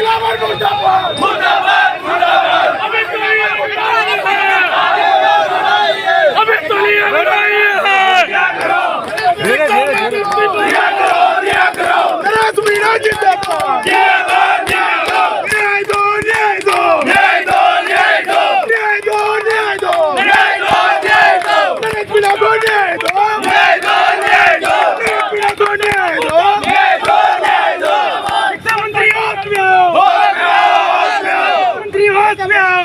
दिलावर मुर्दाबाद मुर्दाबाद मुर्दाबाद अभी तो ये लड़ाई है धीरे धीरे रिया करो नरेश मीणा जिंदाबाद जिंदाबाद न्याय दो न्याय दो न्याय दो न्याय दो न्याय दो न्याय दो न्याय दो न्याय दो नरेश मीणा को न्याय दो न्याय दो न्याय दो नरेश मीणा को न्याय दो न्याय दो न्याय दो शिक्षा मंत्री होश में आओ मंत्री होश में आओ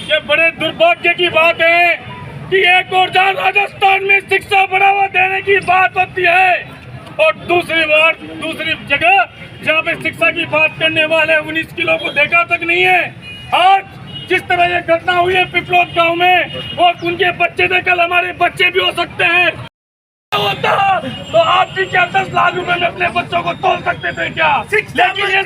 ये बड़े दुर्भाग्य की बात है कि एक और जहाँ राजस्थान में शिक्षा बढ़ावा देने की बात होती है और दूसरी जगह जहाँ पे शिक्षा की बात करने वाले 19 किलो को देखा तक नहीं है। आज जिस तरह ये घटना हुई है पिपलोद गांव में और उनके बच्चे थे, कल हमारे बच्चे भी हो सकते हैं। होता तो आप भी क्या 10 लाख रुपए में अपने बच्चों को तोल सकते थे क्या? लेकिन ये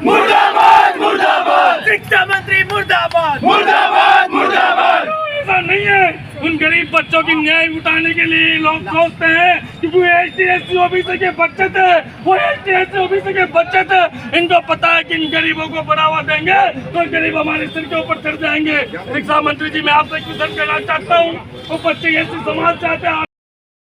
मुर्दाबाद मुर्दाबाद शिक्षा मंत्री मुर्दाबाद मुर्दाबाद मुर्दाबाद ऐसा नहीं है। उन गरीब बच्चों की न्याय उठाने के लिए लोग सोचते हैं कि वो ST/SC OBC के बच्चे थे, वो ST/SC OBC के बच्चे थे। इनको पता है कि इन गरीबों को बढ़ावा देंगे तो गरीब हमारे सिर के ऊपर चढ़ जाएंगे। शिक्षा मंत्री जी, मैं आपसे क्वेश्चन करना चाहता हूँ, वो बच्चे ऐसे समाज चाहते हैं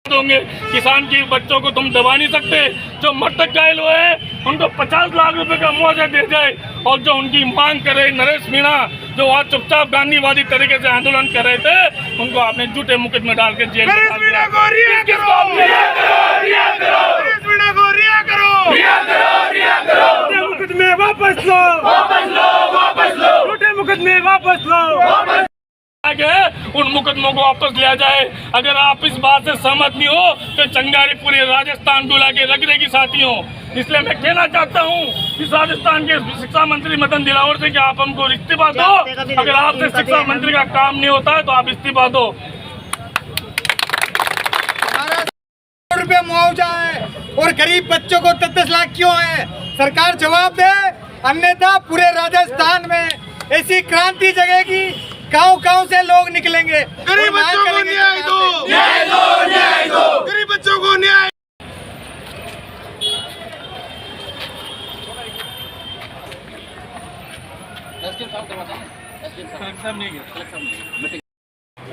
होंगे। किसान के बच्चों को तुम दबा नहीं सकते। जो मृतक घायल हुए हैं उनको 50 लाख रुपए का मुआवजा दे जाए और जो उनकी मांग कर रहे नरेश मीणा जो आज चुपचाप गांधीवादी तरीके से आंदोलन कर रहे थे, उनको आपने झूठे मुकदमे डाल के जेल में डाल दिया। मुकदमे वापस लो, झूठे मुकदमे वापस लो, उन मुकदमों को वापस लिया जाए। अगर आप इस बात से सहमत नहीं हो तो चंगारी पूरे राजस्थान डुला के रख देगी साथियों। इसलिए मैं कहना चाहता हूँ इस राजस्थान के शिक्षा मंत्री मदन दिलावर से कि आप हमको इस्तीफा दो। अगर आपसे शिक्षा मंत्री का काम नहीं होता है तो आप इस्तीफा दो। रुपये मुआवजा है और गरीब बच्चों को 10 लाख क्यों है? सरकार जवाब दे, अन्यथा पूरे राजस्थान में ऐसी क्रांति जगेगी, गांव से लोग निकलेंगे। गरीब बच्चों को न्याय दो, न्याय दो, न्याय दो, गरीब बच्चों को न्याय।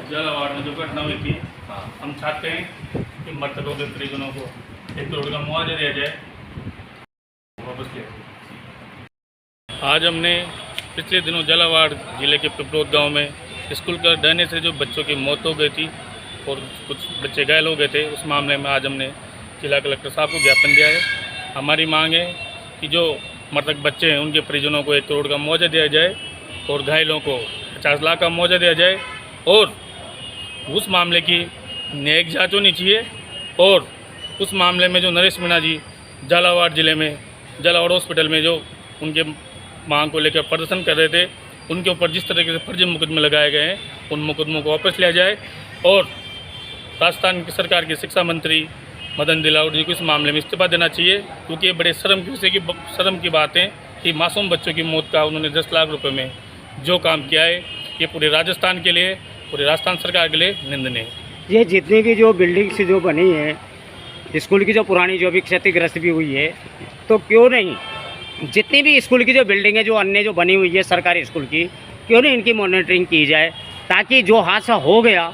झालावाड़ में जो घटना हुई थी, हम चाहते हैं कि मृतकों के परिजनों को 1 करोड़ का मुआवजा दिया जाए, वापस लिया। आज हमने पिछले दिनों झालावाड़ जिले के पिपलोद गांव में स्कूल का ढहने से जो बच्चों की मौत हो गई थी और कुछ बच्चे घायल हो गए थे, उस मामले में आज हमने जिला कलेक्टर साहब को ज्ञापन दिया है। हमारी मांग है कि जो मृतक बच्चे हैं उनके परिजनों को 1 करोड़ का मुआवजा दिया जाए और घायलों को 50 लाख का मुआवजा दिया जाए और उस मामले की न्यायिक जाँच होनी चाहिए। और उस मामले में जो नरेश मीणा जी झालावाड़ जिले में झालावाड़ हॉस्पिटल में जो उनके मांग को लेकर प्रदर्शन कर रहे थे, उनके ऊपर जिस तरीके से फर्जी मुकदमे लगाए गए हैं, उन मुकदमों को वापस लिया जाए और राजस्थान की सरकार के शिक्षा मंत्री मदन दिलावर जी को इस मामले में इस्तीफा देना चाहिए। क्योंकि ये बड़े शर्म की बात है कि मासूम बच्चों की मौत का उन्होंने 10 लाख रुपये में जो काम किया है, ये पूरे राजस्थान के लिए, पूरे राजस्थान सरकार के लिए निंदनीय है। ये जितनी भी जो बिल्डिंग्स जो बनी है स्कूल की, जो पुरानी जो भी क्षतिग्रस्त भी हुई है, तो क्यों नहीं जितनी भी स्कूल की जो बिल्डिंग है जो अन्य जो बनी हुई है सरकारी स्कूल की, क्यों नहीं इनकी मॉनिटरिंग की जाए ताकि जो हादसा हो गया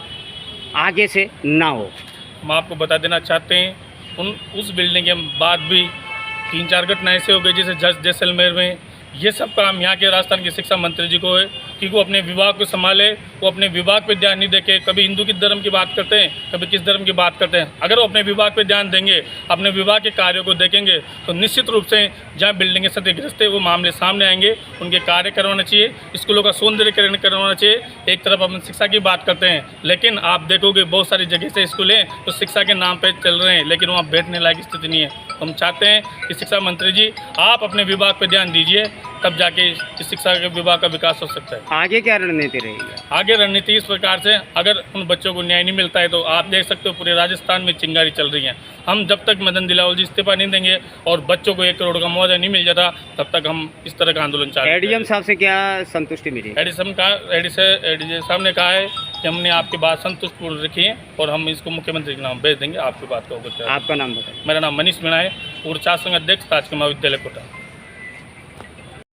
आगे से ना हो। हम आपको बता देना चाहते हैं उस बिल्डिंग के बाद भी 3-4 घटनाएं ऐसे हो गई जैसे जैसलमेर में। ये सब काम यहाँ के राजस्थान के शिक्षा मंत्री जी को है कि वो अपने विभाग को संभाले, वो अपने विभाग पे ध्यान नहीं देके कभी हिंदू की धर्म की बात करते हैं, कभी किस धर्म की बात करते हैं। अगर वो अपने विभाग पे ध्यान देंगे, अपने विभाग के कार्यों को देखेंगे तो निश्चित रूप से जहाँ बिल्डिंगें क्षतिग्रस्त है वो मामले सामने आएंगे। उनके कार्य करवाना चाहिए, स्कूलों का सौंदर्यीकरण करवाना चाहिए। एक तरफ हम शिक्षा की बात करते हैं, लेकिन आप देखोगे बहुत सारी जगह से स्कूल हैं तो शिक्षा के नाम पर चल रहे हैं, लेकिन वहाँ बैठने लायक स्थिति नहीं है। हम चाहते हैं कि शिक्षा मंत्री जी आप अपने विभाग पर ध्यान दीजिए, तब जाके इस शिक्षा के विभाग का विकास हो सकता है। आगे क्या रणनीति रहेगी? आगे रणनीति इस प्रकार से, अगर उन बच्चों को न्याय नहीं मिलता है तो आप देख सकते हो पूरे राजस्थान में चिंगारी चल रही है। हम जब तक मदन दिलावर जी इस्तीफा नहीं देंगे और बच्चों को 1 करोड़ का मुआवजा नहीं मिल जाता, तब तक हम इस तरह का आंदोलन चालू। एडीएम साहब से क्या संतुष्टि मिली? एडीजे साहब ने कहा है कि हमने आपकी बात संतुष्टपूर्ण रखी है और हम इसको मुख्यमंत्री के नाम भेज देंगे, आपकी बात का अवगत करें। आपका नाम बताइए। मेरा नाम मनीष मीणा है, पूर्व छात्र संघ अध्यक्ष राजकीय महाविद्यालय कोटा।